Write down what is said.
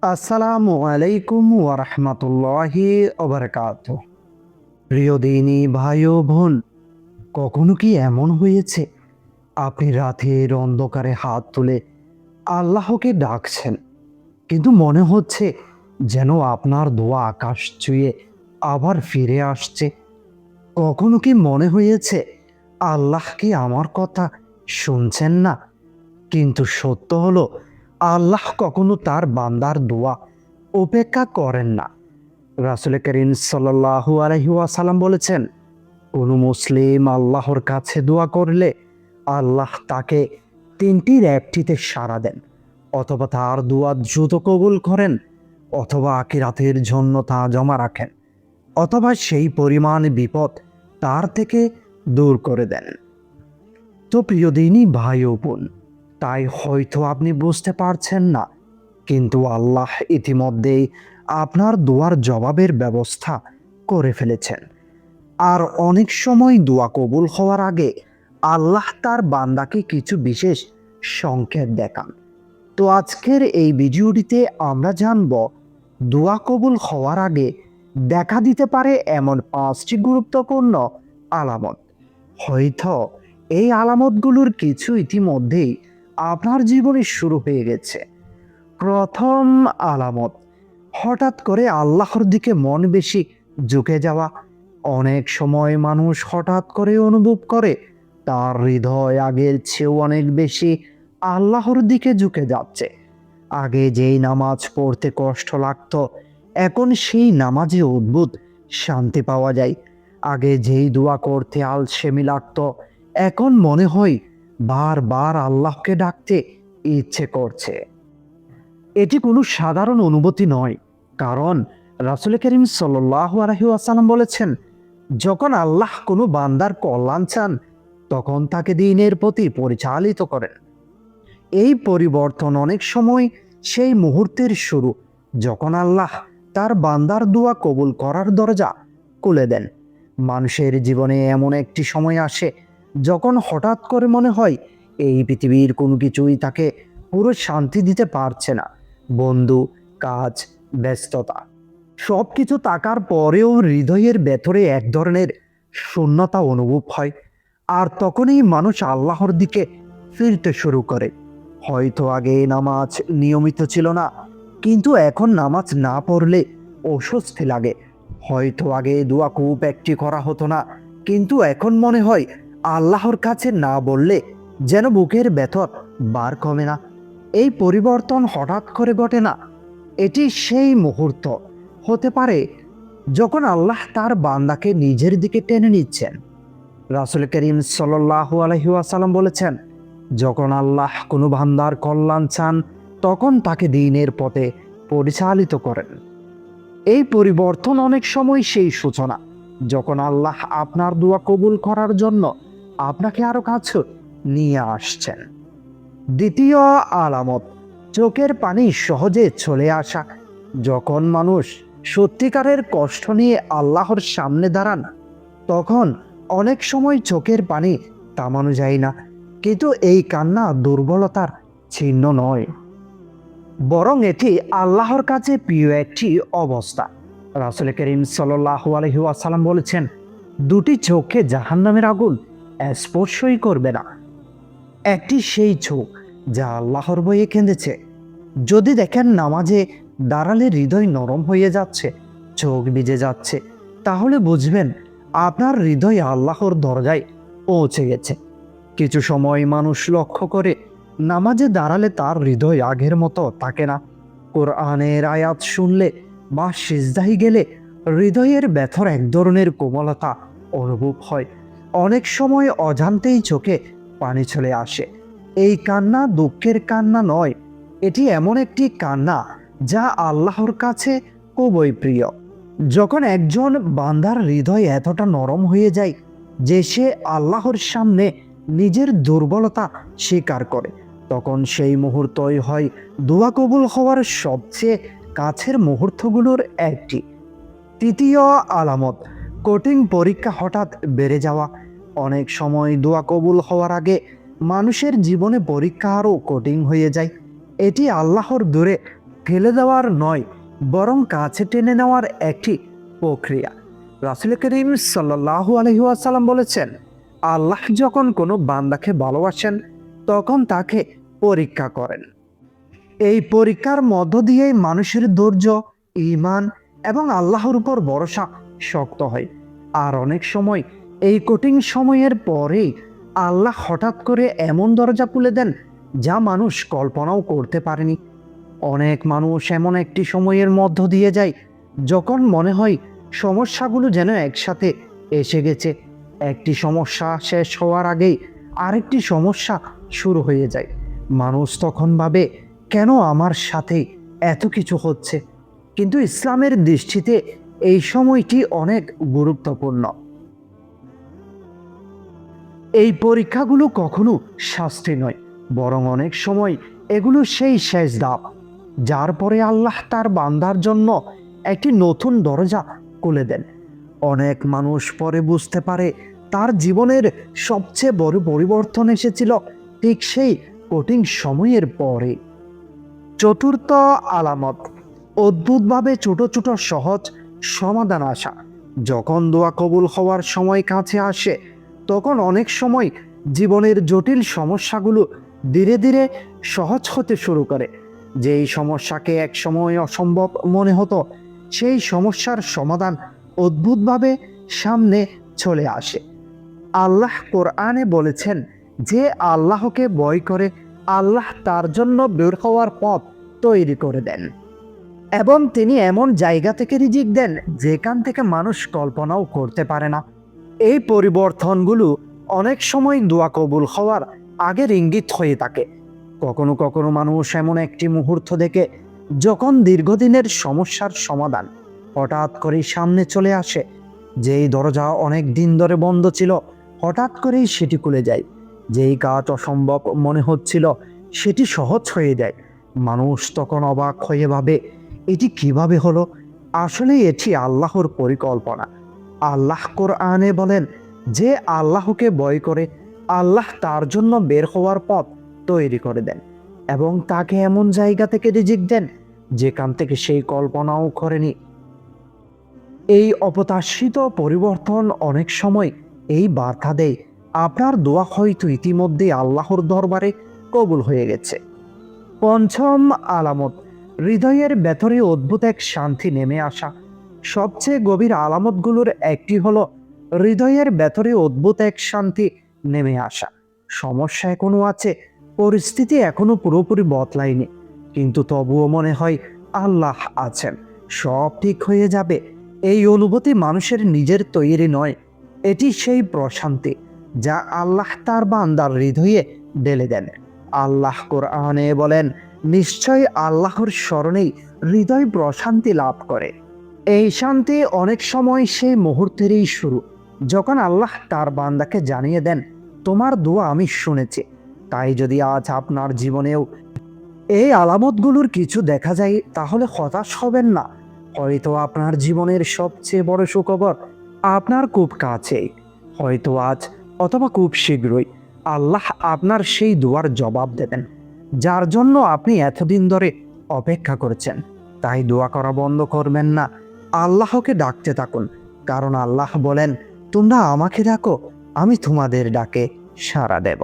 আসসালামু আলাইকুম ওয়ারহমাতুল্লাহি ওবারাকাতুহু। প্রিয় দিনী ভাই ও বোন, কখনো কি এমন হয়েছে আপনি রাতের অন্ধকারে হাত তুলে আল্লাহকে ডাকছেন, কিন্তু মনে হচ্ছে যেন আপনার দোয়া আকাশ ছুঁয়ে আবার ফিরে আসছে? কখনো কি মনে হয়েছে আল্লাহ কি আমার কথা শুনছেন না? কিন্তু সত্য হলো, আল্লাহ কখনো তার বান্দার দোয়া উপেক্ষা করেন না। রাসূল করিম সাল্লাল্লাহু আলাইহি ওয়াসাল্লাম বলেছেন, কোনো মুসলিম আল্লাহর কাছে দোয়া করলে আল্লাহ তাকে তিনটির একটিতে সাড়া দেন। অথবা তার দোয়া দ্রুত কবুল করেন, অথবা আখিরাতের জন্য তা জমা রাখেন, অথবা সেই পরিমাণ বিপদ তার থেকে দূর করে দেন। তো প্রিয় দিনই ভাই ও বোন, তাই হয়তো আপনি বুঝতে পারছেন না, কিন্তু আল্লাহ ইতিমধ্যেই আপনার দোয়ার জবাবের ব্যবস্থা করে ফেলেছেন। আর অনেক সময় দোয়া কবুল হওয়ার আগে আল্লাহ তার বান্দাকে কিছু বিশেষ সংকেত দেখান। তো আজকের এই ভিডিওটিতে আমরা জানব, দোয়া কবুল হওয়ার আগে দেখা দিতে পারে এমন 5টি গুরুত্বপূর্ণ আলামত। হয়তো এই আলামতগুলোর কিছু ইতিমধ্যেই আপনার জীবনে শুরু হয়ে গেছে। প্রথম আলামত, হঠাৎ করে আল্লাহর দিকে মন বেশি ঝুঁকে যাওয়া। অনেক সময় মানুষ হঠাৎ করে অনুভব করে তার হৃদয় আগের চেয়েও অনেক বেশি আল্লাহর দিকে ঝুঁকে যাচ্ছে। আগে যেই নামাজ পড়তে কষ্ট লাগতো, এখন সেই নামাজে অদ্ভুত শান্তি পাওয়া যায়। আগে যেই দোয়া করতে আলসেমি লাগতো, এখন মনে হয় বারবার আল্লাহকে ডাকতে ইচ্ছে করছে। এটি কোনো সাধারণ অনুভূতি নয়, কারণ রাসূল করিম সাল্লাল্লাহু আলাইহি ওয়াসাল্লাম বলেছেন, যখন আল্লাহ কোনো বান্দার কল্যাণ চান, তখন তাকে দ্বীনের প্রতি পরিচালিত করেন। এই পরিবর্তন অনেক সময় সেই মুহূর্তের শুরু, যখন আল্লাহ তার বান্দার দোয়া কবুল করার দরজা খুলে দেন। মানুষের জীবনে এমন একটি সময় আসে যখন হঠাৎ করে মনে হয় এই পৃথিবীর কোনো কিছুই তাকে পুরো শান্তি দিতে পারছে না। বন্ধু, কাজ, ব্যস্ততা, সব কিছু থাকার পরেও হৃদয়ের ভেতরে এক ধরনের শূন্যতা অনুভব হয়। আর তখনই মানুষ আল্লাহর দিকে ফিরতে শুরু করে। হয়তো আগে নামাজ নিয়মিত ছিল না, কিন্তু এখন নামাজ না পড়লে অস্বস্তি লাগে। হয়তো আগে দোয়া খুব একটি করা হতো না, কিন্তু এখন মনে হয় আল্লাহর কাছে না বললে যেন বুকের ভেতর বার কমে না। এই পরিবর্তন হঠাৎ করে ঘটে না, এটি সেই মুহূর্ত হতে পারে যখন আল্লাহ তার বান্দাকে নিজের দিকে টেনে নিচ্ছেন। রাসূল করিম সাল্লাল্লাহু আলাইহি ওয়াসাল্লাম বলেছেন, যখন আল্লাহ কোনো বান্দার কল্যাণ চান, তখন তাকে দ্বীনের পথে পরিচালিত করেন। এই পরিবর্তন অনেক সময় সেই সূচনা, যখন আল্লাহ আপনার দোয়া কবুল করার জন্য আপনাকে আরো কাছে নিয়ে আসছেন। দ্বিতীয় আলামত, চোখের পানি সহজে চলে আসা। যখন মানুষ সত্যিকারের কষ্ট নিয়ে আল্লাহর সামনে দাঁড়ান, তখন অনেক সময় চোখের পানি থামানো যায় না। কিন্তু এই কান্না দুর্বলতার চিহ্ন নয়, বরং এটি আল্লাহর কাছে প্রিয় একটি অবস্থা। রাসূল করিম সাল্লাল্লাহু আলাইহি ওয়াসাল্লাম বলেছেন, দুটি চোখে জাহান্নামের আগুন স্পর্শই করবে না। একটি সেই চোখ যা আল্লাহর ভয়ে কেঁদেছে। যদি দেখেন নামাজে দাঁড়ালে হৃদয় নরম হয়ে যাচ্ছে, চোখ ভিজে যাচ্ছে, তাহলে বুঝবেন আপনার হৃদয় আল্লাহর দরজায় পৌঁছে গেছে। কিছু সময় মানুষ লক্ষ্য করে নামাজে দাঁড়ালে তার হৃদয় আগের মতো থাকে না। কোরআনের আয়াত শুনলে বা সিজদায় গেলে হৃদয়ের ভেতর এক ধরনের কোমলতা অনুভব হয়। অনেক সময় অজান্তেই চোখে পানি চলে আসে। এই কান্না দুঃখের কান্না নয়, এটি এমন একটি কান্না যা আল্লাহর কাছে খুবই প্রিয়। যখন একজন বান্দার হৃদয় এতটা নরম হয়ে যায় যে সে আল্লাহর সামনে নিজের দুর্বলতা স্বীকার করে, তখন সেই মুহূর্তই হয় দোয়া কবুল হওয়ার সবচেয়ে কাছের মুহূর্তগুলোর একটি। তৃতীয় আলামত, কঠিন পরীক্ষা হঠাৎ বেড়ে যাওয়া। অনেক সময় দোয়া কবুল হওয়ার আগে মানুষের জীবনে পরীক্ষা আরও কঠিন হয়ে যায়। এটি আল্লাহর দূরে ফেলে দেওয়ার নয়, বরং কাছে টেনে নেওয়ার একটি প্রক্রিয়া। রাসূল করিম সাল্লাল্লাহু আলাইহি ওয়াসাল্লাম বলেছেন, আল্লাহ যখন কোনো বান্দাকে ভালোবাসেন তখন তাকে পরীক্ষা করেন। এই পরীক্ষার মধ্য দিয়েই মানুষের ধৈর্য, ঈমান এবং আল্লাহর উপর ভরসা শক্ত হয়। আর অনেক সময় এই কঠিন সময়ের পরেই আল্লাহ হঠাৎ করে এমন দরজা খুলে দেন যা মানুষ কল্পনাও করতে পারেনি। অনেক মানুষ এমন একটি সময়ের মধ্য দিয়ে যায় যখন মনে হয় সমস্যাগুলো যেন একসাথে এসে গেছে। একটি সমস্যা শেষ হওয়ার আগেই আরেকটি সমস্যা শুরু হয়ে যায়। মানুষ তখন ভাবে, কেন আমার সাথে এত কিছু হচ্ছে? কিন্তু ইসলামের দৃষ্টিতে এই সময়টি অনেক গুরুত্বপূর্ণ। এই পরীক্ষাগুলো কখনো শাস্তি নয়, বরং অনেক সময় এগুলো সেই শেষ ধাপ, যার পরে আল্লাহ তার বান্দার জন্য একটি নতুন দরজা খুলে দেন। অনেক মানুষ পরে বুঝতে পারে তার জীবনের সবচেয়ে বড় পরিবর্তন এসেছিল ঠিক সেই কঠিন সময়ের পরে। চতুর্থ আলামত, অদ্ভুতভাবে ছোট ছোট সহজ সমাধান আসা। যখন দোয়া কবুল হওয়ার সময় কাছে আসে তখন অনেক সময় জীবনের জটিল সমস্যাগুলো ধীরে ধীরে সহজ হতে শুরু করে। যেই সমস্যাকে এক সময় অসম্ভব মনে হতো, সেই সমস্যার সমাধান অদ্ভুতভাবে সামনে চলে আসে। আল্লাহ কোরআনে বলেছেন যে আল্লাহকে ভয় করে আল্লাহ তার জন্য বের হওয়ার পথ তৈরি করে দেন এবং তিনি এমন জায়গা থেকে রিজিক দেন যেখান থেকে মানুষ কল্পনাও করতে পারে না। এই পরিবর্তনগুলো অনেক সময় দোয়া কবুল হওয়ার আগের ইঙ্গিত হয়ে থাকে। কখনো কখনো মানুষ এমন একটি মুহূর্ত দেখে যখন দীর্ঘদিনের সমস্যার সমাধান হঠাৎ করেই সামনে চলে আসে। যেই দরজা অনেক দিন ধরে বন্ধ ছিল হঠাৎ করেই সেটি খুলে যায়। যেই কাজ অসম্ভব মনে হচ্ছিল সেটি সহজ হয়ে যায়। মানুষ তখন অবাক হয়ে ভাবে, এটি কিভাবে হলো? আসলে এটি আল্লাহর পরিকল্পনা। আল্লাহ কোরআনে বলেন যে আল্লাহকে ভয় করে আল্লাহ তার জন্য বের হওয়ার পথ তৈরি করে দেন এবং তাকে এমন জায়গা থেকে রিজিক দেন যেখান থেকে সেই কল্পনাও করেনি। এই অপ্রত্যাশিত পরিবর্তন অনেক সময় এই বার্তা দেয়, আপনার দোয়া হয়তো ইতিমধ্যে আল্লাহর দরবারে কবুল হয়ে গেছে। পঞ্চম আলামত, হৃদয়ের ভেতরে অদ্ভুত এক শান্তি নেমে আসা। সবচেয়ে গভীর আলামতগুলোর একটি হলো হৃদয়ের ভেতরে অদ্ভুত এক শান্তি নেমে আসা। সমস্যা এখনো আছে, পরিস্থিতি এখনো পুরোপুরি বদলায়নি, কিন্তু তবুও মনে হয় আল্লাহ আছেন, সব ঠিক হয়ে যাবে। এই অনুভূতি মানুষের নিজের তৈরি নয়, এটি সেই প্রশান্তি যা আল্লাহ তার বান্দার হৃদয়ে ঢেলে দেন। আল্লাহ কোরআনে বলেন, নিশ্চয় আল্লাহর স্মরণেই হৃদয় প্রশান্তি লাভ করে। এই শান্তি অনেক সময় সেই মুহূর্তেরই শুরু যখন আল্লাহ তার বান্দাকে জানিয়ে দেন, তোমার দোয়া আমি শুনেছি। তাই যদি আজ আপনার জীবনেও এই আলামতগুলোর কিছু দেখা যায় তাহলে হতাশ হবেন না। হয়তো আপনার জীবনের সবচেয়ে বড় সুখবর আপনার খুব কাছেই, হয়তো আজ অথবা খুব শীঘ্রই আল্লাহ আপনার সেই দোয়ার জবাব দেবেন যার জন্য আপনি এতদিন ধরে অপেক্ষা করেছেন। তাই দোয়া করা বন্ধ করবেন না, আল্লাহকে ডাকতে থাকুন, কারণ আল্লাহ বলেন, তোমরা আমাকে ডাকো, আমি তোমাদের ডাকে সাড়া দেব।